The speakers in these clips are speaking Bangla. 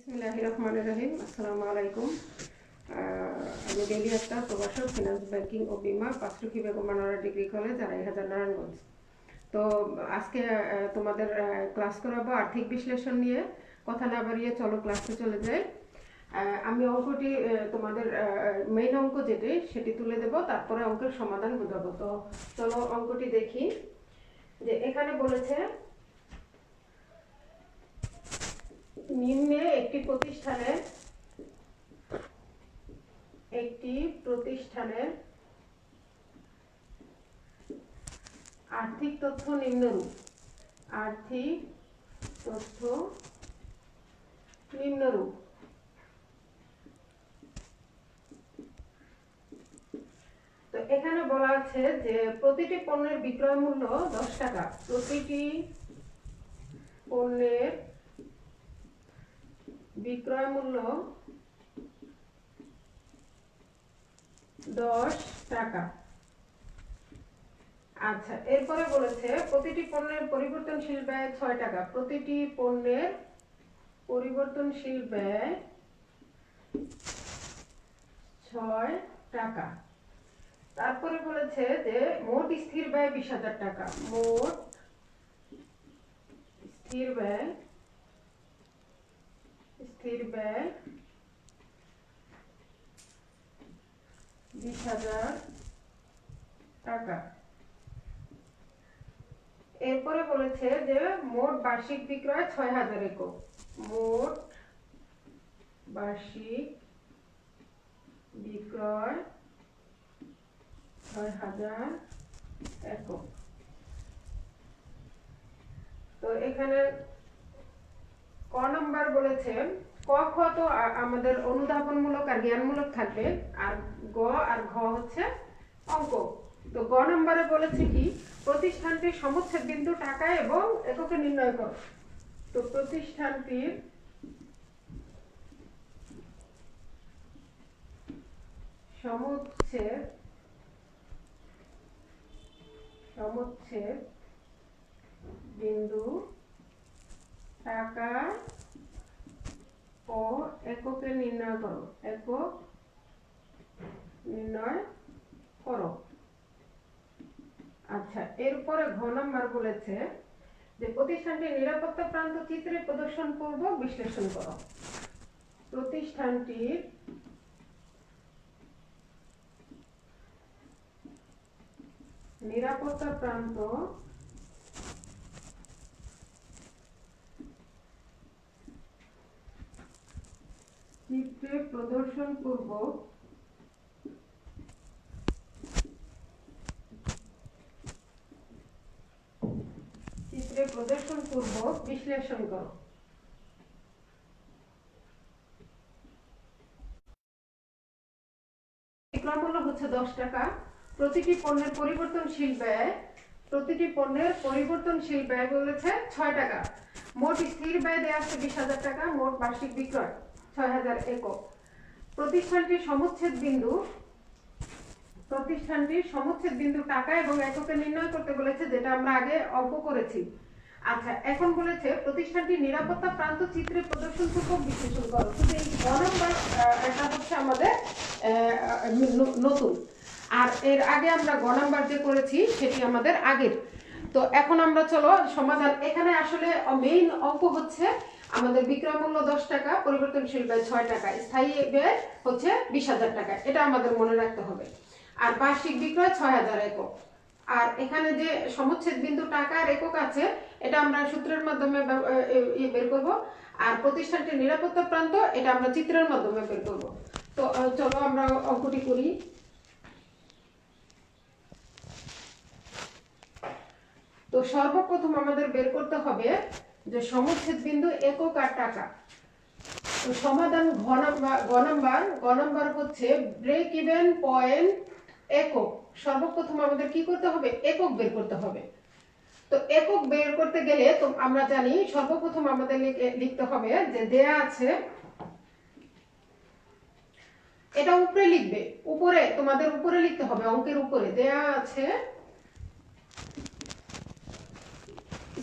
বিসমিল্লাহির রহমানির রহিম। আসসালামু আলাইকুম। আমি ডেইলি একটা প্রবাসক, ফিনান্স ব্যাংকিং ও বিমা, পাঁচরুখি বেগম মানোয়ারা ডিগ্রি কলেজ, আড়াইহাজার, নারায়ণগঞ্জ। তো আজকে তোমাদের ক্লাস করাবো আর্থিক বিশ্লেষণ নিয়ে। কথা না বাড়িয়ে চলো ক্লাসে চলে যাই। আমি অঙ্কটি তোমাদের মেইন অঙ্ক যেটি সেটি তুলে দেব, তারপরে অঙ্কের সমাধান বোঝাবো। তো চলো অঙ্কটি দেখি। যে এখানে বলেছে নিম্নে একটি প্রতিষ্ঠানের আর্থিক তথ্য নিম্নরূপ। তো এখানে বলা আছে যে প্রতিটি পণ্যের বিক্রয় মূল্য 10 টাকা। প্রতিটি পণ্যের বিক্রয় মূল্য 10 টাকা। আচ্ছা, এরপরে বলেছে প্রতিটি পণ্যের পরিবর্তনশীল ব্যয় 6 টাকা। প্রতিটি পণ্যের পরিবর্তনশীল ব্যয় 6 টাকা। তারপরে বলেছে যে মোট স্থির ব্যয় 20,000 টাকা। মোট স্থির ব্যয় 20,000 টাকা। এরপরে বলেছে যে মোট বার্ষিক বিক্রয় 6,000 একক। মোট বার্ষিক বিক্রয় 6,000 একক। তো এখানে ক নাম্বার বলেছে, ক খ তো আমাদের অনুধাবনমূলক আর জ্ঞানমূলক থাকবে, আর গ আর ঘ হচ্ছে অঙ্ক। তো গ নম্বরে বলেছে কি, প্রতিষ্ঠানটির সমুচ্ছেদ বিন্দু টাকায় এবং এককে নির্ণয় করো। তো প্রতিষ্ঠানটির সমুচ্ছেদ বিন্দু টাকা ও এককে নির্ণয় করো। আচ্ছা, এরপরে ঘ নাম্বার বলেছে যে প্রতিষ্ঠানটির নিরাপত্তা প্রান্ত চিত্রে প্রদর্শন পূর্বক বিশ্লেষণ করো। প্রতিষ্ঠানটির নিরাপত্তা প্রান্ত চিত্রে প্রদর্শন পূর্বক বিশ্লেষণ করো। বিক্রয় মূল্য হচ্ছে 10 টাকা। প্রতিটি পণ্যের পরিবর্তনশীল ব্যয় বলেছে 6 টাকা। মোট স্থির ব্যয় দেয়া আছে 20,000 টাকা। মোট বার্ষিক বিক্রয় 6,000 একক। প্রতিষ্ঠানটির সমুচ্ছেদ বিন্দু টাকা এবং এককে নির্ণয় করতে বলেছে, যেটা আমরা আগে অঙ্ক করেছি। আচ্ছা, এখন বলেছে প্রতিষ্ঠানটির নিরাপত্তা প্রান্ত চিত্রে প্রদর্শন পূর্বক বিশ্লেষণ করো। শুধু এই গ নাম্বার এটা হচ্ছে আমাদের নতুন, আর এর আগে আমরা গ নাম্বার যে করেছি সেটি আমাদের আগের। তো এখন আমরা চলো সমাধান। এখানে আসলে মেইন অঙ্ক হচ্ছে আমাদের বিক্রয় মূল্য 10 টাকা, পরিবর্তনশীল ব্যয় 6 টাকা, স্থায়ী ব্যয় হচ্ছে 20,000 টাকা। এটা আমাদের মনে রাখতে হবে। আর বার্ষিক বিক্রয় 6,000 একক। আর এখানে যে সমুচ্ছেদ বিন্দু টাকা আর একক আছে, এটা আমরা সূত্রের মাধ্যমে বের করব। আর প্রতিষ্ঠানটির নিরাপত্তা প্রান্ত, এটা আমরা চিত্রের মাধ্যমে বের করব। তো চলো আমরা অঙ্কটি করি। তো সর্বপ্রথম আমাদের বের করতে হবে যে সমুচ্ছেদ বিন্দু একক আর টাকা। তো সমাধান গ নাম্বার হচ্ছে ব্রেক ইভেন পয়েন্ট একক। সর্বপ্রথম আমাদের কি করতে হবে? একক বের করতে হবে। তো একক বের করতে গেলে তো আমরা জানি সর্বপ্রথম আমাদের লিখতে হবে যে দেয়া আছে, এটা উপরে লিখবে, তোমাদের উপরে লিখতে হবে, অঙ্কের উপরে দেয়া আছে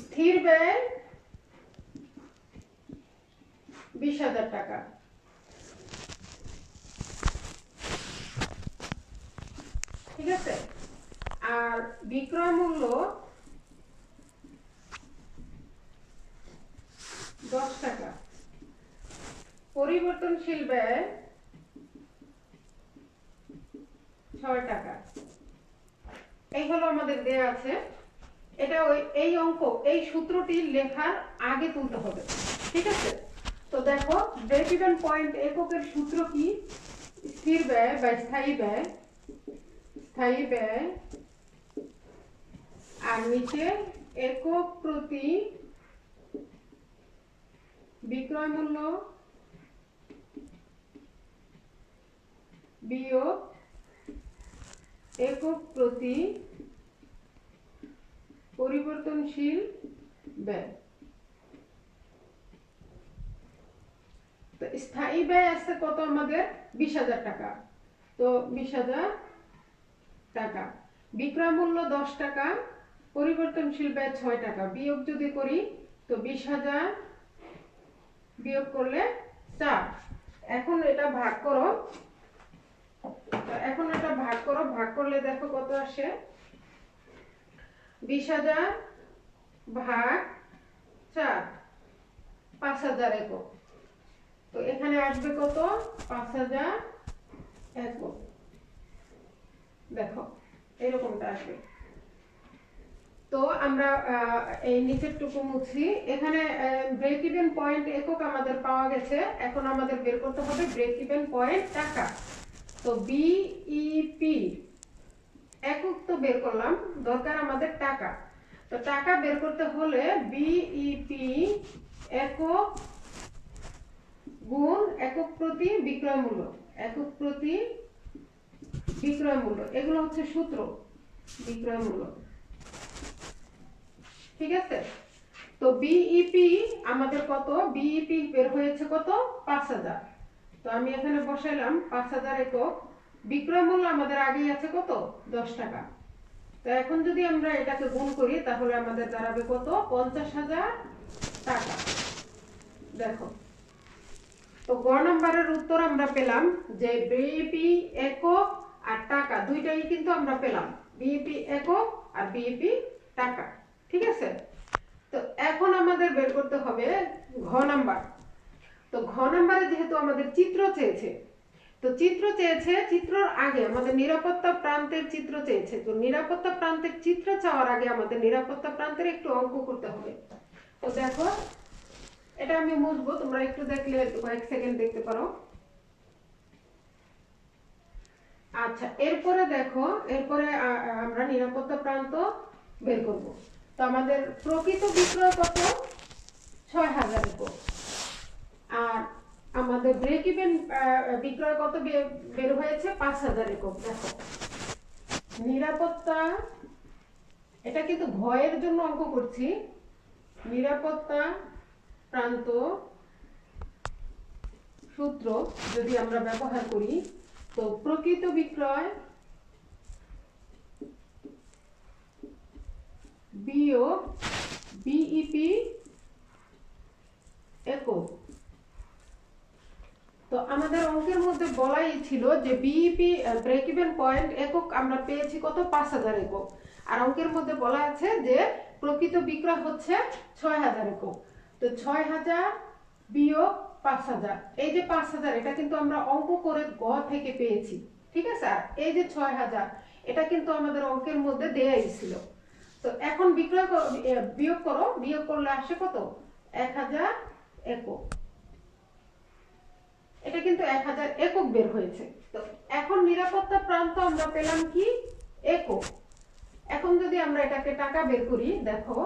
স্থির ব্যয় 20,000 টাকা। ঠিক আছে, আর বিক্রয় মূল্য 10 টাকা, পরিবর্তনশীল ব্যয় 6 টাকা। এই হলো আমাদের দেয়া আছে। এটা এই অঙ্ক, এই সূত্রটি লেখার আগে তুলতে হবে। ঠিক আছে, তো দেখো ব্রেক ইভেন পয়েন্ট এককের সূত্র কি? স্থির ব্যয় বা স্থায়ী ব্যয়, স্থায়ী ব্যয়, আর নিচে একক প্রতি বিক্রয় মূল্য বিয়োগ একক প্রতি পরিবর্তনশীল ব্যয়। তো স্থায়ী ব্যয় আছে কত আমাদের? 20,000 টাকা। তো 20,000 টাকা, বিক্রয় মূল্য 10 টাকা, পরিবর্তনশীল ব্যয় 6 টাকা, বিয়োগ যদি করি তো 20,000 বিয়োগ করলে 4। এখন এটা ভাগ করো, ভাগ করলে দেখো কত আসে। 20,000 ভাগ 4, 5,000 একক। তো এখানে আসবে কত? 5,000 একক। দেখো এরকমটা আসবে। তো আমরা এই নিচের টুকু মুছি। এখানে ব্রেক ইভেন পয়েন্ট একক আমাদের পাওয়া গেছে। এখন আমাদের বের করতে হবে ব্রেক ইভেন পয়েন্ট টাকা। তো বিইপি একক তো বের করলাম, দরকার আমাদের টাকা। তো টাকা বের করতে হলে বিইপি একক গুণ একক প্রতি বিক্রয় মূল্য, একক প্রতি বিক্রয় মূল্য, এগুলো হচ্ছে সূত্র বিক্রয় মূল্য। ঠিক আছে, তো বিইপি আমাদের কত? বিইপি বের হয়েছে কত? 5,000। তো আমি এখানে বসাইলাম 5,000 একক। বিক্রয় মূল্য আমাদের আগেই আছে কত? 10 টাকা। তো এখন যদি আমরা এটাকে গুণ করি তাহলে আমাদের দাঁড়াবে কত? 50,000 টাকা। দেখো, তো গ নম্বরের উত্তর আমরা পেলাম যে বিইপি একক আর টাকা দুইটাই কিন্তু আমরা পেলাম, বিইপি একক আর বিইপি টাকা। ঠিক আছে, তো এখন আমাদের বের করতে হবে ঘ নাম্বার। তো ঘ নাম্বারে যেহেতু আমাদের চিত্র চেয়েছে, তো চিত্রর আগে আমাদের নিরাপত্তা প্রান্তের চিত্র চেয়েছে। তো নিরাপত্তা প্রান্তের চিত্র চাওয়ার আগে আমাদের নিরাপত্তা প্রান্তের একটু অঙ্ক করতে হবে। তো দেখো এটা আমি মুছবো, তোমরা একটু দেখলে কয়েক সেকেন্ড দেখতে পারো। আচ্ছা, এরপরে দেখো, এরপরে আমরা নিরাপত্তা প্রান্ত বের করব। তো আমাদের প্রকৃত বিক্রয় কত? 6,000 একক। আর আমাদের ব্রেক ইভেন বিক্রয় কত বের হয়েছে? 5,000 একক। দেখো নিরাপত্তা, এটা কিন্তু ভয়ের জন্য অঙ্ক করছি। নিরাপত্তা প্রান্ত সূত্র যদি আমরা ব্যবহার করি, তো প্রকৃত বিক্রয় বিয়োগ বিইপি একক। তো আমাদের অঙ্কের মধ্যে বলাই ছিল যে বিইপি ব্রেক ইভেন পয়েন্ট একক আমরা পেয়েছি কত? 5,000 একক। আর অঙ্কের মধ্যে বলা আছে যে প্রকৃত বিক্রয় হচ্ছে 6,000 একক। তো 6,000 বিয়োগ 5,000, এই যে 5,000 এটা কিন্তু আমরা অঙ্ক করে গ থেকে পেয়েছি। ঠিক আছে, আর এই যে 6,000 এটা কিন্তু আমাদের অঙ্কের মধ্যে দেয়াই ছিল। তো এখন বিয়োগ করো, বিয়োগ করলে আসে কত? 1,000 একক। এটা কিন্তু 1,000 একক বের হয়েছে। তো এখন নিরাপত্তা প্রান্ত আমরা পেলাম কি? একক। এখন যদি আমরা এটাকে টাকা বের করি, দেখো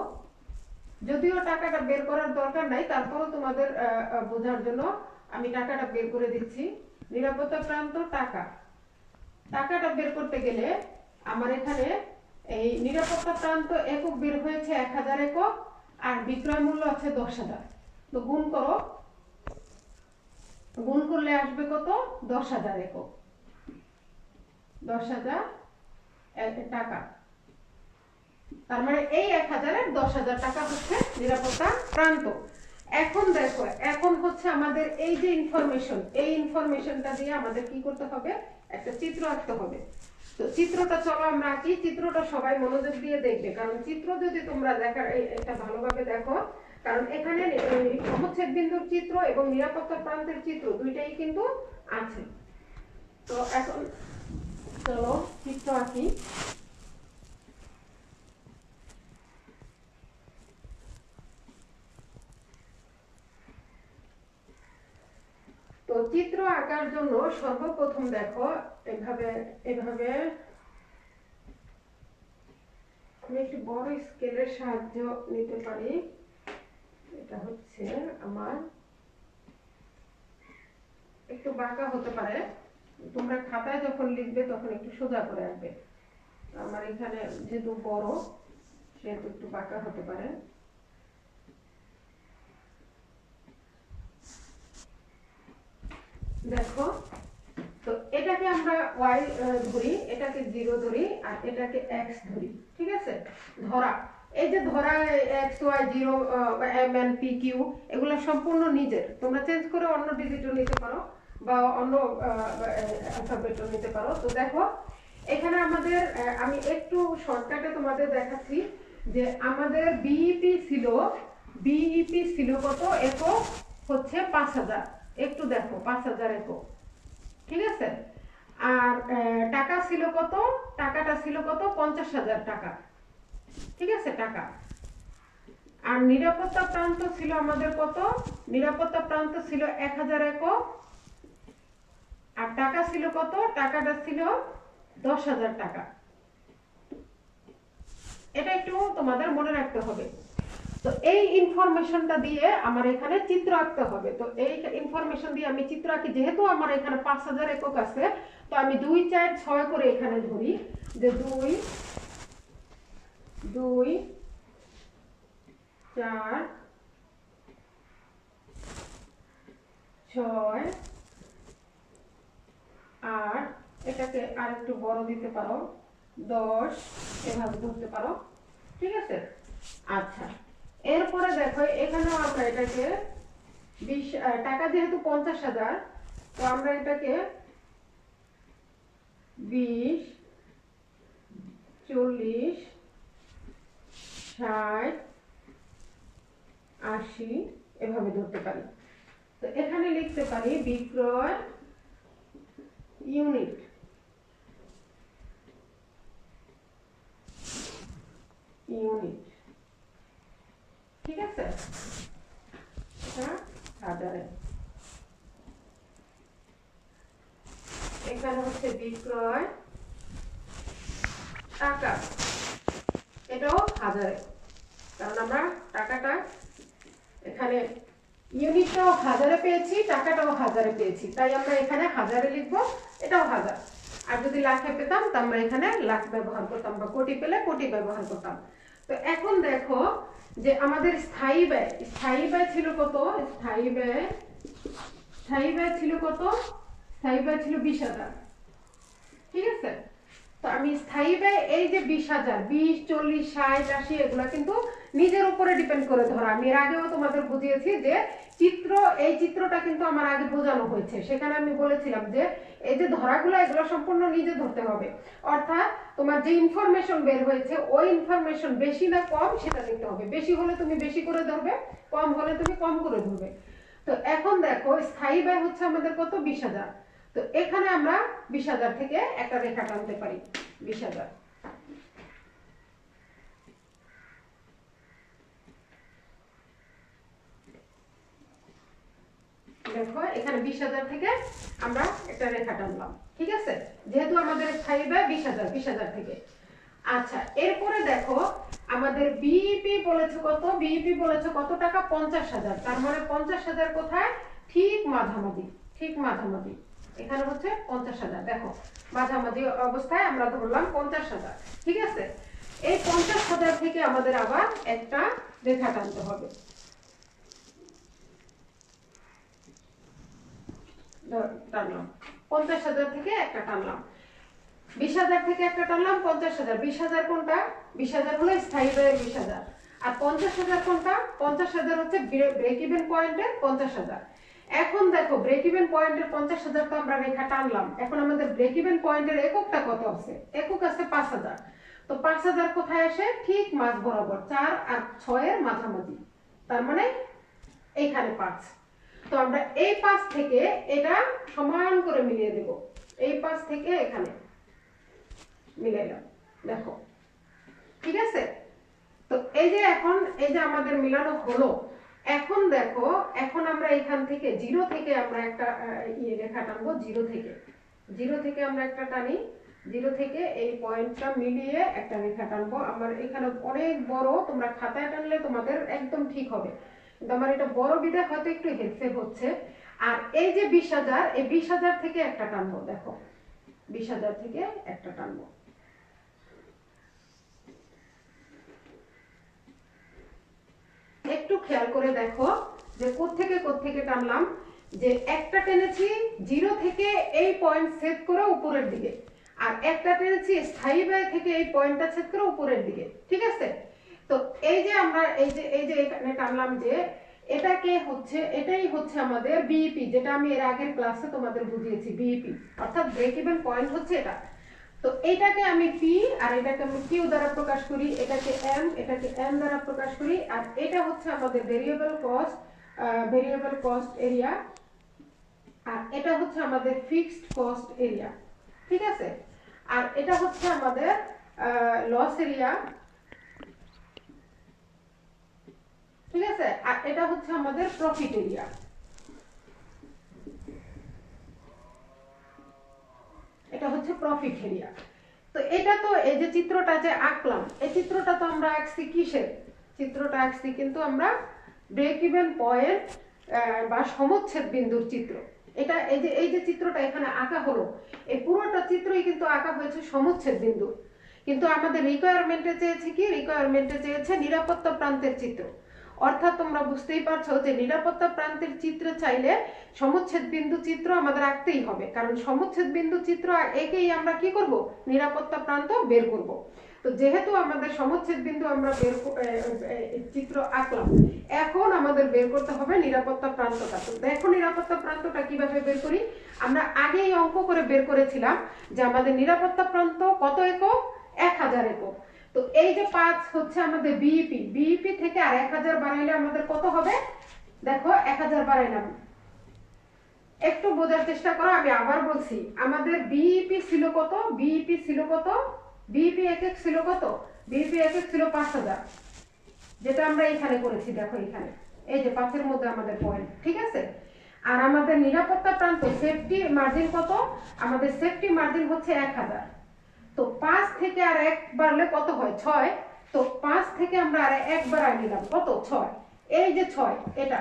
যদিও টাকাটা বের করার দরকার নাই, তারপরও তোমাদের বোঝার জন্য আমি টাকাটা বের করে দিচ্ছি। নিরাপত্তা প্রান্ত টাকা, টাকাটা বের করতে গেলে আমার এখানে এই নিরাপত্তা প্রান্ত একক বের হয়েছে 1,000 একক, আর বিক্রয় মূল্য আছে 10,000। তো গুণ করো, গুণ করলে আসবে কত? 10,000 একক, 10,000 টাকা। তার মানে এই 1,000 এর 10,000 টাকা হচ্ছে নিরাপত্তা প্রান্ত। এখন দেখো, এখন হচ্ছে আমাদের এই যে ইনফরমেশন, এই ইনফরমেশনটা দিয়ে আমাদের কি করতে হবে, একটা চিত্র আঁকতে হবে। তো চিত্রটা চলো আমরা আঁকি। চিত্রটা সবাই মনোযোগ দিয়ে দেখবে, কারণ চিত্র যদি তোমরা এটা ভালোভাবে দেখো, কারণ এখানে সমচ্ছেদ বিন্দুর চিত্র এবং নিরাপত্তা প্রান্তের চিত্র দুইটাই কিন্তু আছে। তো এখন চলো চিত্র আঁকি। তো চিত্র আঁকার জন্য সর্বপ্রথম দেখো, এভাবে এভাবে আমি একটু বড় স্কেলের সাহায্য নিতে পারি। এটা হচ্ছে আমার একটু বাঁকা হতে পারে, তোমরা খাতায় যখন লিখবে তখন একটু সোজা করে আঁকবে। আমার এখানে যেহেতু বড় সেহেতু একটু বাঁকা হতে পারে। দেখো, তো এটাকে আমরা y ধরি, এটাকে 0 ধরি, আর এটাকে x ধরি, ঠিক আছে? ধরা, এই যে ধরা x y 0 m n p q এগুলো সম্পূর্ণ নিজের, তোমরা চেঞ্জ করে অন্য ডিজিটও নিতে পারো বা অন্য অ্যালফাবেটও নিতে পারো। তো দেখো এখানে আমাদের আমি একটু শর্টকাটে তোমাদের দেখাচ্ছি যে আমাদের বিইপি ছিল কত একক, হচ্ছে 5000। একটু দেখো 5000 একক, ঠিক আছে? আর টাকা ছিল কত, টাকাটা ছিল কত, 50,000 টাকা, ঠিক আছে? টাকা। আর নিরাপত্তা প্রান্ত ছিল আমাদের কত, নিরাপত্তা প্রান্ত ছিল 1000 একক। আর টাকা ছিল কত, টাকাটা ছিল 10,000 টাকা। এটা একটু তোমাদের মনে রাখতে হবে। তো এই ইনফরমেশনটা দিয়ে আমার এখানে চিত্র আঁকতে হবে। তো এই ইনফরমেশন দিয়ে আমি চিত্র আঁকি। যেহেতু আমার এখানে 5000 একক আছে, তো আমি 2 4 6 করে এখানে ধরি, যে 2 2 4 6 8, এটাকে আর একটু বড় দিতে পারো, 10 এভাবে ধরতে পারো, ঠিক আছে? আচ্ছা, এরপরে দেখো এখানেও আমরা এটাকে 20 টাকা যেহেতু 50,000, তো আমরা এটাকে 20 40 60 80 এভাবে ধরতে পারি। তো এখানে লিখতে পারি বিক্রয় ইউনিট, ঠিক আছে? এটা হাজারে, এখানে হচ্ছে বিক্রয় টাকা, এটাও হাজারে, কারণ আমরা টাকাটা এখানে ইউনিটটাও হাজারে পেয়েছি, টাকাটাও হাজারে পেয়েছি, তাই আমরা এখানে হাজারে লিখবো, এটাও হাজার। আর যদি লাখে পেতাম তো আমরা এখানে লাখ ব্যবহার করতাম, বা কোটি পেলে কোটি ব্যবহার করতাম। তো এখন দেখো যে আমাদের স্থায়ী ব্যয় ছিল কত, স্থায়ী ব্যয় ছিল কত, স্থায়ী ব্যয় ছিল 20,000, ঠিক আছে? তো আমি স্থায়ী ব্যয় এই যে 20,000, 20 40 60 80 এগুলা কিন্তু নিজের উপরে ডিপেন্ড করে ধরা। আমি এর আগেও তোমাদের বুঝিয়েছি যে এই চিত্রটা কিন্তু আমার আগে বোঝানো হয়েছে, সেখানে আমি বলেছিলাম যে এই যে ধরাগুলো এগুলো সম্পূর্ণ নিজে ধরতে হবে। অর্থাৎ তোমার যে ইনফরমেশন বের হয়েছে ওই ইনফরমেশন বেশি না কম সেটা দেখতে হবে। বেশি হলে তুমি বেশি করে ধরবে, কম হলে তুমি কম করে ধরবে। তো এখন দেখো স্থায়ী ব্যয় হচ্ছে আমাদের কত, 20,000। তো এখানে আমরা 20,000 থেকে একটা রেখা টানতে পারি, 20,000। দেখো এখানে 20,000 থেকে আমরা একটা রেখা টানলাম, ঠিক আছে? যেহেতু আমাদের স্থায়ী ব্যয় 20,000 থেকে। আচ্ছা, এরপরে দেখো আমাদের বিইপি বলেছে কত, বিইপি বলেছে কত টাকা, 50,000। তার মানে 50,000 কোথায়, ঠিক মাঝামাঝি, ঠিক মাঝামাঝি। এখানে হচ্ছে 50,000, দেখো মাঝামাঝি অবস্থায় আমরা ধরলাম 50,000, ঠিক আছে? এই 50,000 থেকে আমাদের আবার একটা রেখা টানতে হবে। টানলাম 50,000 থেকে একটা টানলাম, 20,000 থেকে একটা টানলাম, 50,000। 20,000 কোনটা, 20,000 হলো স্থায়ী ব্যয়ের 20,000, আর 50,000 কোনটা? 50,000 হচ্ছে ব্রেক ইভেন পয়েন্টের 50,000। এখন দেখো ব্রেক ইভেন পয়েন্টের 50,000 তো আমরা রেখা টানলাম, এখন আমাদের ব্রেক ইভেন পয়েন্টের এককটা কত আছে? একক আছে 5,000। তো 5,000 কোথায় আসে? ঠিক মাঝ বরাবর 4 আর 6 এর মাঝামাঝি, তার মানে এইখানে 5। তো আমরা এই 5 থেকে এটা সমান করে মিলিয়ে দেব, এই 5 থেকে এখানে মিলাইলাম, দেখো ঠিক আছে। তো এই যে এখন এই যে আমাদের মিলানো হলো, এখন দেখো এখন আমরা এখান থেকে 0 থেকে আমরা একটা রেখা টানবো, 0 থেকে আমরা একটা টানি, 0 থেকে এই পয়েন্টটা মিলিয়ে একটা রেখা টানবো। আমার এখানে অনেক বড়, তোমরা খাতায় টানলে তোমাদের একদম ঠিক হবে, কিন্তু আমার এটা বড় বিধায় হয়তো একটু হেলসেপ হচ্ছে। আর এই যে 20,000, এই 20,000 থেকে একটা টানবো, দেখো 20,000 থেকে একটা টানবো। একটু খেয়াল করে দেখো যে কোত্থেকে টানলাম, যে একটা টেনেছি 0 থেকে এই পয়েন্ট সেট করে উপরের দিকে, আর একটা টেনেছি স্থায়ী ব্যয় থেকে এই পয়েন্টটা সেট করে উপরের দিকে, ঠিক আছে। তো এই যে আমরা এই যে এখানে টানলাম, যে এটাকে হচ্ছে, এটাই হচ্ছে আমাদের বিইপি, যেটা আমি এর আগের ক্লাসে তোমাদের বুঝিয়েছি। বিইপি অর্থাৎ ব্রেক ইভেন পয়েন্ট হচ্ছে এটা। তো এটাকে আমি পি আর এটাকে আমি কিউ দ্বারা প্রকাশ করি, এটাকে এম, এটাকে এন দ্বারা প্রকাশ করি। আর এটা হচ্ছে আমাদের ভেরিয়েবল কস্ট এরিয়া, আর এটা হচ্ছে আমাদের ফিক্সড কস্ট এরিয়া, ঠিক আছে। আর এটা হচ্ছে আমাদের লস এরিয়া, ঠিক আছে। আর এটা হচ্ছে আমাদের প্রফিট এরিয়া। এটা হচ্ছে প্রফিট এরিয়া। তো এটা তো এই যে চিত্রটা যে আঁকলাম, এই চিত্রটা তো আমরা আঁকছি কিসের? চিত্রটা আঁকছি কিন্তু আমরা ব্রেক ইভেন পয়েন্ট বা সমচ্ছেদ বিন্দুর চিত্র। এটা এই যে চিত্রটা এখানে আঁকা হলো, এই পুরোটা চিত্রই কিন্তু আঁকা হয়েছে সমচ্ছেদ বিন্দু। কিন্তু আমাদের রিকোয়ারমেন্টে চেয়েছে কি? রিকোয়ারমেন্টে চেয়েছে নিরাপত্তা প্রান্তের চিত্র। অর্থাৎ তোমরা বুঝতেই পারছো যে নিরাপত্তা প্রান্তের চিত্র চাইলে সমচ্ছেদ বিন্দু চিত্র আমাদের আঁকতেই হবে, কারণ সমচ্ছেদ বিন্দু চিত্র একেই আমরা কি করব? নিরাপত্তা প্রান্ত বের করব। তো যেহেতু আমাদের সমচ্ছেদ বিন্দু আমরা চিত্র আঁকলাম, এখন আমাদের বের করতে হবে নিরাপত্তা প্রান্তটা। তো দেখো নিরাপত্তা প্রান্তটা কিভাবে বের করি। আমরা আগেই অঙ্ক করে বের করেছিলাম যে আমাদের নিরাপত্তা প্রান্ত কত একক? 1000 একক। তো এই যে 5 হচ্ছে আমাদের বিইপি থেকে আর 1000 বাড়াইলে আমাদের কত হবে? দেখো 1000 বাড়াইলাম, একটু বোঝার চেষ্টা করো, আমি আবার বলছি। আমাদের বিইপি ছিল কত? বিইপি একক ছিল কত? বিইপি একক ছিল 5000, যেটা আমরা এখানে করেছি, দেখো এখানে এই যে 5 এর মধ্যে আমাদের পয়েন্ট, ঠিক আছে। আর আমাদের নিরাপত্তা প্রান্ত সেফটি মার্জিন কত? আমাদের সেফটি মার্জিন হচ্ছে 1000। তো 5 থেকে আর 1 বাড়লে কত হয়? 6। তো 5 থেকে আমরা আর 1 বাড়াই নিলাম, কত? 6। এই যে 6 এটা।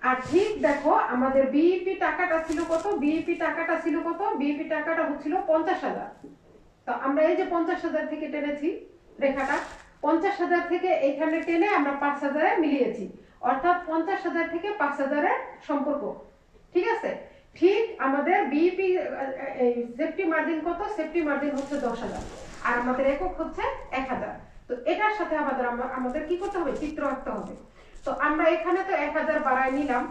আর ঠিক দেখো আমাদের বিইপি টাকাটা ছিল কত? বিইপি টাকাটা ছিল কত? বিইপি টাকাটা হচ্ছিল 50,000। তো আমরা এই যে 50,000 থেকে টেনেছি রেখাটা, 50,000 থেকে এখানে টেনে আমরা 5,000 এ মিলিয়েছি, অর্থাৎ 50,000 থেকে 5,000 এর সম্পর্ক, ঠিক আছে। ঠিক আমাদের বিইপি সেফটি মার্জিন কত? সেফটি মার্জিন হচ্ছে 10,000, আর আমাদের একক হচ্ছে 1000। তো এটার সাথে আমাদের কি করতে হবে? চিত্র আঁকতে হবে। তো আমরা এখানে তো 1000 বাড়াই নিলাম,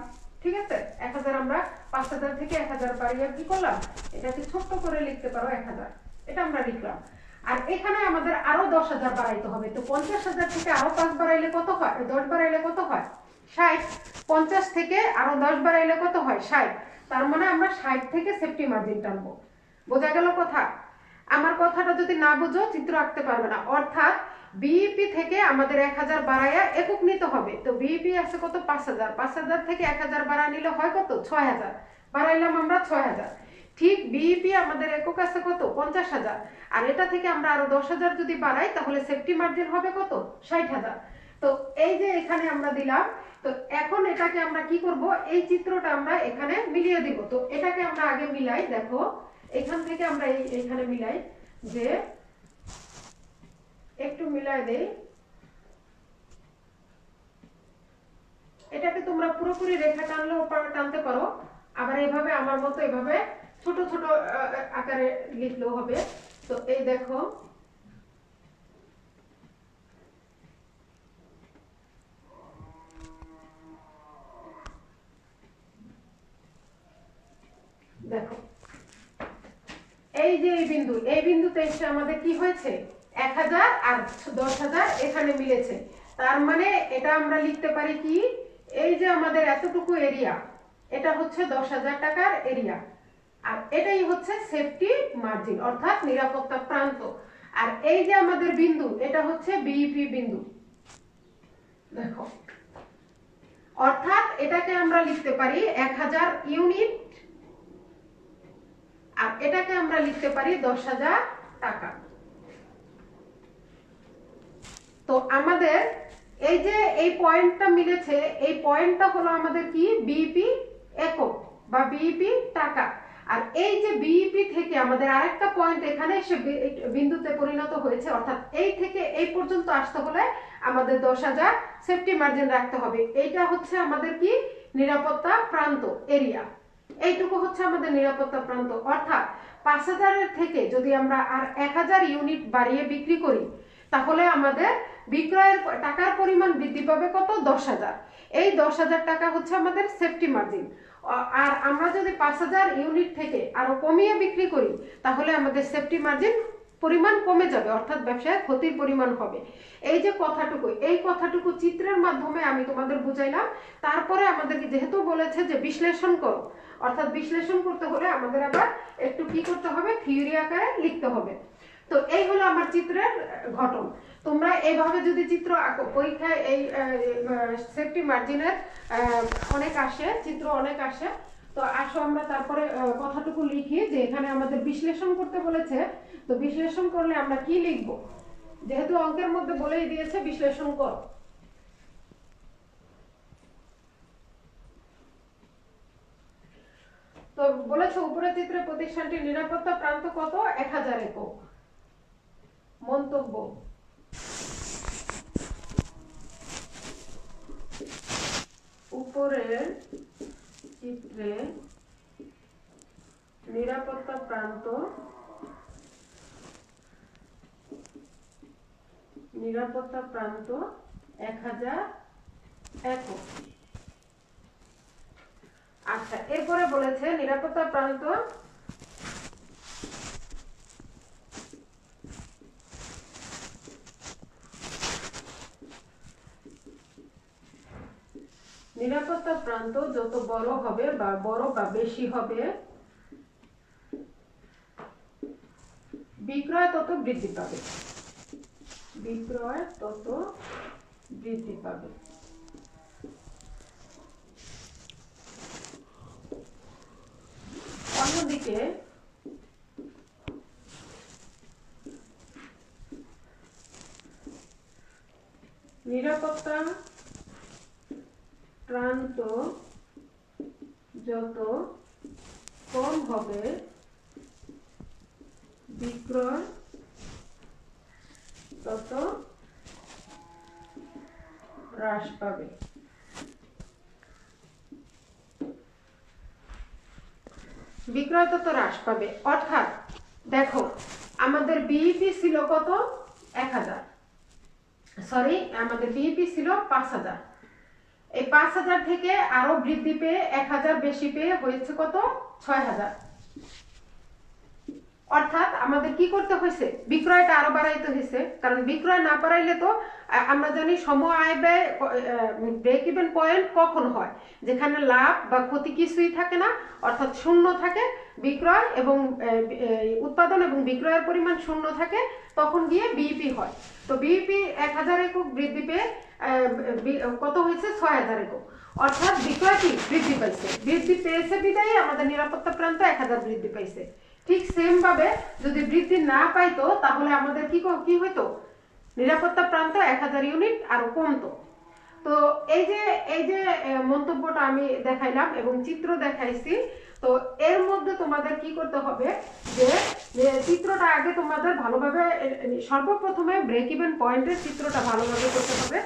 ঠিক আছে। 1000 আমরা 5,000 থেকে 1000 বাড়িয়ে কি করলাম? এটাকে ছোট করে লিখতে পারো 1000, এটা আমরা লিখলাম। আর এখানে আমাদের আরো 10,000 বাড়াইতে হবে। তো 50,000 থেকে আরো 5 বাড়াইলে কত হয়? 10 বাড়াইলে কত হয়? 60। 50 থেকে আরো 10 বাড়াইলে কত হয়? 60। তার মানে আমরা 60 থেকে সেফটি মার্জিন টানবো। বোঝা গেল কথা? আমার কথাটা যদি না বুঝো চিত্র আঁকতে পারবে না। অর্থাৎ বিইপি থেকে আমাদের 1000 বাড়ায়া একক নিতে হবে। তো বিইপি আছে কত? 5000। 5000 থেকে 1000 বাড়ায় নিলে হয় কত? 6000। বাড়াইলাম আমরা 6000। ঠিক বিইপি আমাদের একক আছে কত? 50,000। আর এটা থেকে আমরা আরো 10,000 যদি বাড়াই তাহলে সেফটি মার্জিন হবে কত? 60,000। তো এই যে এখানে আমরা দিলাম। তো এখন এটাকে আমরা কি করব? এই চিত্রটা আমরা এখানে মিলিয়ে দিব। তো এটাকে আমরা আগে মিলাই, দেখো এখান থেকে আমরা এইখানে মিলাই, যে একটু মিলাই দেই। এটাকে তোমরা পুরোপুরি রেখা টানলেও টানতে পারো, আবার এইভাবে আমার মতো এভাবে ছোট ছোট আকারে লিখলেও হবে। তো এই দেখো দেখো এই যে এই বিন্দুতে এসে আমাদের কি হয়েছে 1000 আর 10000 এখানে মিলেছে, তার মানে এটা আমরা লিখতে পারি কি, এই যে আমাদের এতটুকু এরিয়া এটা হচ্ছে 10,000 টাকার এরিয়া, আর এটাই হচ্ছে সেফটি মার্জিন অর্থাৎ নিরাপত্তা প্রান্ত। আর এই যে আমাদের বিন্দু এটা হচ্ছে বিইপি বিন্দু। দেখো অর্থাৎ এটাকে আমরা লিখতে পারি 1000 ইউনিট, আর এটাকে আমরা লিখতে পারি 10,000 টাকা। তো আমাদের এই যে এই পয়েন্টটা মিলেছে, এই পয়েন্টটা হলো আমাদের কি বিইপি একক বা বিইপি টাকা। আর এই যে বিইপি থেকে আমাদের আরেকটা পয়েন্ট এখানে এসে বিন্দুতে পরিণত হয়েছে, অর্থাৎ এই থেকে এই পর্যন্ত আসতে হলে আমাদের 10,000 সেফটি মার্জিন রাখতে হবে। এইটা হচ্ছে আমাদের কি নিরাপত্তা প্রান্ত এরিয়া, এইটুকু হচ্ছে আমাদের নিরাপত্তা প্রান্ত। অর্থাৎ 5,000 এর থেকে যদি আমরা আর 1000 ইউনিট বাড়িয়ে বিক্রি করি তাহলে আমাদের বিক্রয়ের টাকার পরিমাণ বৃদ্ধি পাবে কত 10,000। এই 10,000 টাকা হচ্ছে আমাদের সেফটি মার্জিন। আর আমরা যদি 5,000 ইউনিট থেকে আরো কমিয়ে বিক্রি করি তাহলে আমাদের সেফটি মার্জিন পরিমাণ কমে যাবে, অর্থাৎ ব্যবসায় ক্ষতির পরিমাণ হবে। এই যে কথাটুকু, এই কথাটুকু চিত্রের মাধ্যমে আমি তোমাদের বুঝাইলাম। তারপরে আমাদেরকে যেহেতু বলেছে যে বিশ্লেষণ করো, অর্থাৎ বিশ্লেষণ করতে হলে আমাদের আবার একটু কি করতে হবে, থিওরি আকারে লিখতে হবে। তো এই হলো আমার চিত্রের গঠন। তোমরা এইভাবে যদি চিত্র আঁকো পরীক্ষায়, এই সেফটি মার্জিনের অনেক আসে, চিত্র অনেক আসে। তো আসো আমরা তারপরে কথাটুকু লিখি যে এখানে আমাদের বিশ্লেষণ করতে বলেছে। তো বিশ্লেষণ করলে আমরা কি লিখব, যেহেতু অঙ্কের মধ্যে বলেই দিয়েছে বিশ্লেষণ কর। তো বলেছে উপরের চিত্রে প্রতিষ্ঠানটির নিরাপত্তা প্রান্ত কত 1000 একক। মন্তব্য, উপরের চিত্রে নিরাপত্তা প্রান্ত 1000 একক। আচ্ছা, এরপরে বলেছে নিরাপত্তা প্রান্ত যত বড় হবে বা বেশি হবে বিক্রয় তত বৃদ্ধি পাবে, অন্যদিকে নিরাপত্তা প্রান্ত যত কম হবে বিক্রয় তত হ্রাস পাবে। বিক্রয় তত হ্রাস পাবে অর্থাৎ দেখো আমাদের বিইপি ছিল কত 1000, সরি আমাদের বিইপি ছিল 5,000। এই 5,000 থেকে আরো বৃদ্ধি পেয়ে 1000 বেশি পেয়ে হয়েছে কত 6,000। অর্থাৎ আমাদের কি করতে হয়েছে, বিক্রয়টা আরো বাড়াইতে হয়েছে। কারণ বিক্রয় না বাড়াইলে তো আমরা জানি সম আয় ব্যয় ব্রেক ইভেন পয়েন্ট কখন হয়, যেখানে লাভ বা ক্ষতি কিছুই থাকে না, অর্থাৎ শূন্য থাকে বিক্রয় এবং উৎপাদন এবং বিক্রয়ের পরিমাণ শূন্য থাকে, তখন গিয়ে বিইপি হয়। তো বিইপি 1000 একক বৃদ্ধি পেয়ে কত হয়েছে 6,000 একক। অর্থাৎ বিক্রয় কি বৃদ্ধি পাইছে, বৃদ্ধি পেয়েছে বিদায়ী আমাদের নিরাপত্তা প্রান্ত 1000 বৃদ্ধি পাইছে। ঠিক সেম ভাবে যদি বৃদ্ধি না পাইতো তাহলে আমাদের কি হইতো, নিরাপত্তা প্রান্ত 1000 ইউনিট আরো কমতো। তো এই যে মন্তব্যটা আমি দেখাইলাম এবং চিত্র দেখাইছি। তো এর মধ্যে তোমাদের কি করতে হবে যে চিত্রটা আগে তোমাদের ভালোভাবে, সর্বপ্রথমে ব্রেক ইভেন পয়েন্টের চিত্রটা ভালোভাবে করতে হবে।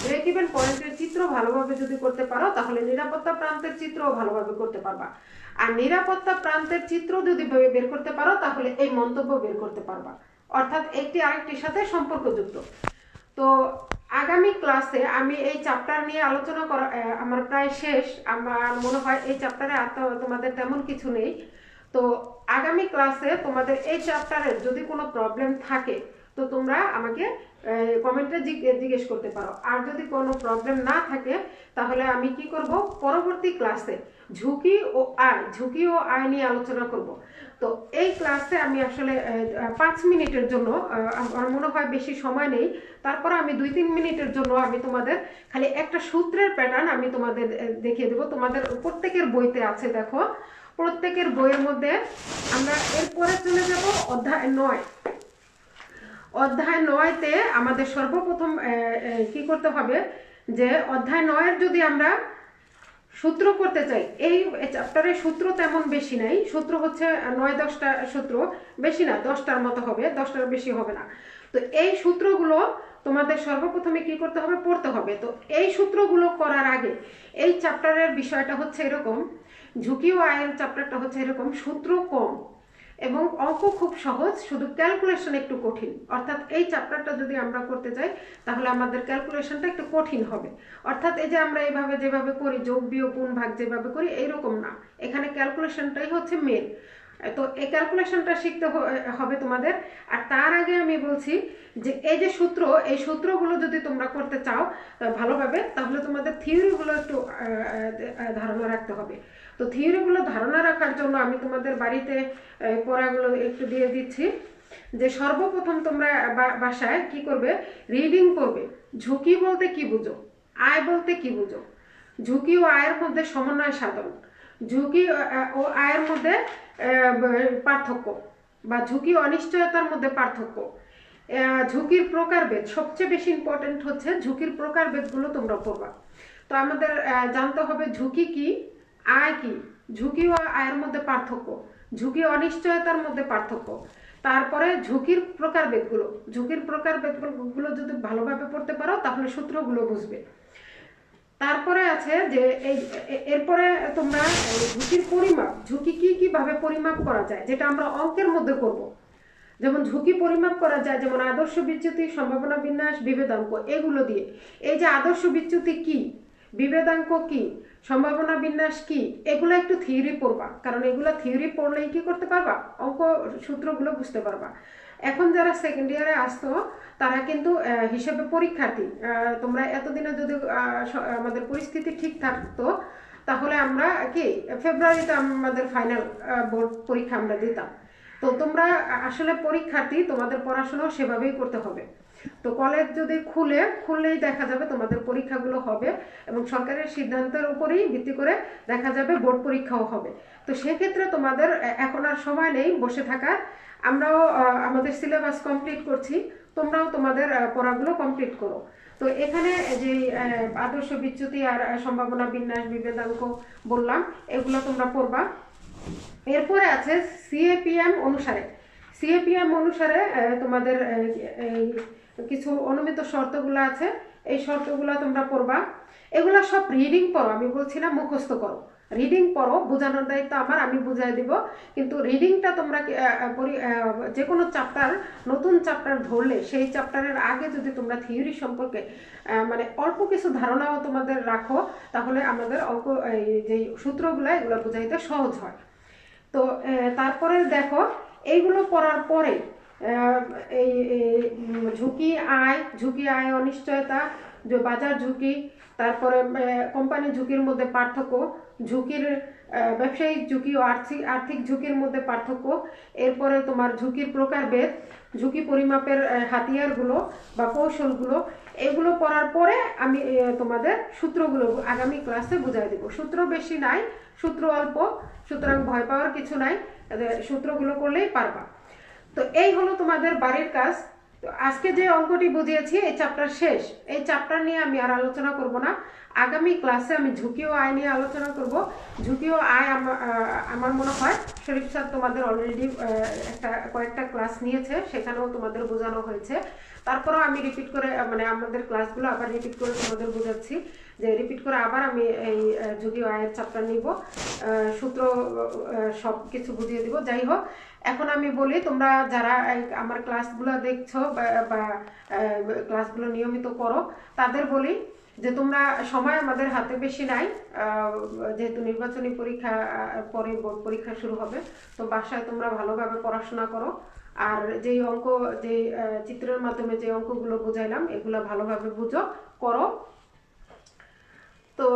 ব্রেক ইভেন পয়েন্টের চিত্র ভালোভাবে যদি করতে পারো তাহলে নিরাপত্তা প্রান্তের চিত্রও ভালোভাবে করতে পারবা। আর নিরাপত্তা প্রান্তের চিত্র যদি বের করতে পারো তাহলে এই মন্তব্য বের করতে পারবা, অর্থাৎ একটি আরেকটির সাথে সম্পর্কযুক্ত। তো আগামী ক্লাসে আমি এই চ্যাপ্টার নিয়ে আলোচনা করা আমার প্রায় শেষ। আমার মনে হয় এই চ্যাপ্টারে আর তোমাদের তেমন কিছু নেই। তো আগামী ক্লাসে তোমাদের এই চ্যাপ্টারের যদি কোনো প্রবলেম থাকে তো তোমরা আমাকে কমেন্টে জিজ্ঞেস করতে পারো। আর যদি কোনো প্রবলেম না থাকে তাহলে আমি কি করব, পরবর্তী ক্লাসে ঝুঁকি ও আয় নিয়ে আলোচনা করব। তো এই ক্লাসে আমি আসলে 5 মিনিটের জন্য, আমার মনে হয় বেশি সময় নেই, তারপর আমি 2-3 মিনিটের জন্য আমি তোমাদের খালি একটা সূত্রের প্যাটার্ন আমি তোমাদের দেখিয়ে দেবো। তোমাদের প্রত্যেকের বইতে আছে, দেখো প্রত্যেকের বইয়ের মধ্যে। আমরা এরপরে চলে যাব অধ্যায় 9। অধ্যায় 9তে আমাদের সর্বপ্রথম কি করতে হবে, যে অধ্যায় 9-এর যদি আমরা সূত্র করতে চাই, এই চ্যাপ্টারে সূত্র তেমন বেশি নাই, সূত্র হচ্ছে 9-10টা সূত্র, বেশি না, 10টার মতো হবে, 10টার বেশি হবে না। তো এই সূত্রগুলো তোমাদের সর্বপ্রথমে কি করতে হবে, পড়তে হবে। তো এই সূত্রগুলো করার আগে এই চ্যাপ্টারের বিষয়টা হচ্ছে এরকম, ঝুঁকি ও আয়ের চ্যাপ্টারটা হচ্ছে এরকম, সূত্র কম এবং অঙ্ক খুব সহজ, শুধু ক্যালকুলেশন একটু কঠিন। অর্থাৎ এই চ্যাপ্টারটা যদি আমরা করতে চাই তাহলে আমাদের ক্যালকুলেশনটা একটু কঠিন হবে। অর্থাৎ এই যে আমরা এইভাবে যেভাবে করি, যোগ বিয়োগ গুণ ভাগ যেভাবে করি, এইরকম না, এখানে ক্যালকুলেশনটাই হচ্ছে মেন। তো এই ক্যালকুলেশনটা শিখতে হবে তোমাদের। আর তার আগে আমি বলছি যে এই যে সূত্র, এই সূত্রগুলো যদি তোমরা করতে চাও ভালোভাবে, তাহলে তোমাদের থিওরিগুলো একটু ধারণা রাখতে হবে। তো থিওরিগুলো ধারণা রাখার জন্য আমি তোমাদের বাড়িতে পড়াগুলো একটু দিয়ে দিচ্ছি। যে সর্বপ্রথম তোমরা বাসায় কি করবে, রিডিং করবে। ঝুঁকি বলতে কি বুঝো, আয় বলতে কি বুঝো, ঝুঁকি ও আয়ের মধ্যে সমন্বয় সাধন, ঝুঁকি ও আয়ের মধ্যে পার্থক্য, বা ঝুঁকি অনিশ্চয়তার মধ্যে পার্থক্য, ঝুঁকির প্রকারভেদ। সবচেয়ে বেশি ইম্পর্টেন্ট হচ্ছে ঝুঁকির প্রকারভেদগুলো তোমরা পড়বা। তো আমাদের জানতে হবে ঝুঁকি কি, আয় কি, ঝুঁকি ও আয়ের মধ্যে পার্থক্য, ঝুঁকি অনিশ্চয়তার মধ্যে পার্থক্য, তারপরে ঝুঁকির প্রকারভেদগুলো। ঝুঁকির প্রকারভেদগুলো যদি ভালোভাবে পড়তে পারো তাহলে সূত্রগুলো বুঝবে। তারপরে আছে যে এরপরে তোমরা ঝুঁকির পরিমাপ, ঝুঁকি কিভাবে পরিমাপ করা যায়, যেটা আমরা অঙ্কের মধ্যে করব। যেমন ঝুঁকি পরিমাপ করা যায় যেমন আদর্শ বিচ্যুতি, সম্ভাবনা বিন্যাস, বিভেদাঙ্ক, এগুলো দিয়ে। এই যে আদর্শ বিচ্যুতি কি, বিভেদাঙ্ক কি, সম্ভাবনা বিন্যাস কি, এগুলো একটু থিওরি পড়বা, কারণ এগুলো থিওরি পড়লেই কি করতে পারবা, অঙ্ক সূত্রগুলো বুঝতে পারবা। এখন যারা সেকেন্ড ইয়ারে আসতো তারা কিন্তু হিসেবে পরীক্ষার্থী, তোমরা এতদিনে যদি আমাদের পরিস্থিতি ঠিক থাকতো তাহলে আমরা কি ফেব্রুয়ারিতে আমাদের ফাইনাল বোর্ড পরীক্ষা আমরা দিতাম। তো তোমরা আসলে পরীক্ষার্থী, তোমাদের পড়াশোনাও সেভাবেই করতে হবে। তো কলেজ যদি খুললেই দেখা যাবে তোমাদের পরীক্ষাগুলো হবে, এবং সরকারের সিদ্ধান্তের উপরেই ভিত্তি করে দেখা যাবে বোর্ড পরীক্ষাও হবে। তো সেক্ষেত্রে তোমাদের এখন আর সময় নেই বসে থাকার। আমরাও আমাদের সিলেবাস কমপ্লিট করছি, তোমরাও তোমাদের পড়াগুলো কমপ্লিট করো। তো এখানে যে আদর্শ বিচ্যুতি আর সম্ভাবনা বিন্যাস, বিভেদাঙ্ক বললাম, এগুলো তোমরা পড়বা। এরপরে আছে সিএপিএম অনুসারে। সিএপিএম অনুসারে তোমাদের কিছু অনুমিত শর্তগুলো আছে, এই শর্তগুলো তোমরা পড়বা। এগুলো সব রিডিং পড়ো, আমি বলছি না মুখস্থ করো, রিডিং পড়ো, বোঝানোর দায়িত্ব আমার, আমি বুঝাই দিব। কিন্তু রিডিংটা তোমরা যে কোনো চ্যাপ্টার, নতুন চ্যাপ্টার ধরলে সেই চ্যাপ্টারের আগে যদি তোমরা থিওরি সম্পর্কে মানে অল্প কিছু ধারণাও তোমাদের রাখো, তাহলে আমাদের অঙ্ক যে সূত্রগুলো এগুলো বোঝাইতে সহজ হয়। তো তারপরে দেখো এইগুলো পড়ার পরে এই ঝুঁকি আয় অনিশ্চয়তা, যে বাজার ঝুঁকি, তারপরে কোম্পানি ঝুঁকির মধ্যে পার্থক্য, ঝুঁকির ব্যবসায়িক ঝুঁকি ও আর্থিক ঝুঁকির মধ্যে পার্থক্য, এরপরে তোমার ঝুঁকির প্রকারভেদ, ঝুঁকি পরিমাপের হাতিয়ারগুলো বা কৌশলগুলো, এগুলো পড়ার পরে আমি তোমাদের সূত্রগুলো আগামী ক্লাসে বুঝাই দেব। সূত্র বেশি নাই, সূত্র অল্প, সুতরাং ভয় পাওয়ার কিছু নাই, সূত্রগুলো করলেই পারবা। তো এই হলো তোমাদের বাড়ির কাজ। তো আজকে যে অঙ্কটি বুঝিয়েছি এই চ্যাপ্টার শেষ, এই চ্যাপ্টার নিয়ে আমি আর আলোচনা করব না। আগামী ক্লাসে আমি ঝুঁকি ও আয় নিয়ে আলোচনা করব। ঝুঁকি ও আয় আমার মনে হয় শরীফ স্যার তোমাদের অলরেডি কয়েকটা ক্লাস নিয়েছে, সেখানেও তোমাদের বোঝানো হয়েছে। তারপরেও আমি রিপিট করে মানে আমাদের ক্লাসগুলো আবার রিপিট করে তোমাদের বোঝাচ্ছি, যে রিপিট করে আবার আমি এই ঝুঁকি ও আয়ের চ্যাপ্টার নিব, সূত্র সব কিছু বুঝিয়ে দিব। যাই হোক, এখন আমি বলি, তোমরা যারা আমার ক্লাসগুলো দেখছো বা ক্লাসগুলো নিয়মিত করো, তাদের বলি যে তোমরা সময় আমাদের হাতে বেশি নাই, যেহেতু নির্বাচনী পরীক্ষা পরে বোর্ড পরীক্ষা শুরু হবে, তো বাসায় তোমরা ভালোভাবে পড়াশোনা করো। আর যেই অঙ্ক, যে চিত্রের মাধ্যমে যে অঙ্কগুলো বুঝাইলাম, এগুলো ভালোভাবে বুঝো, করো। তো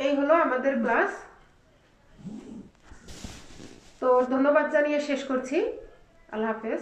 এই হলো আমাদের ক্লাস। তো ধন্যবাদ জানিয়ে শেষ করছি। আল্লাহ হাফেজ।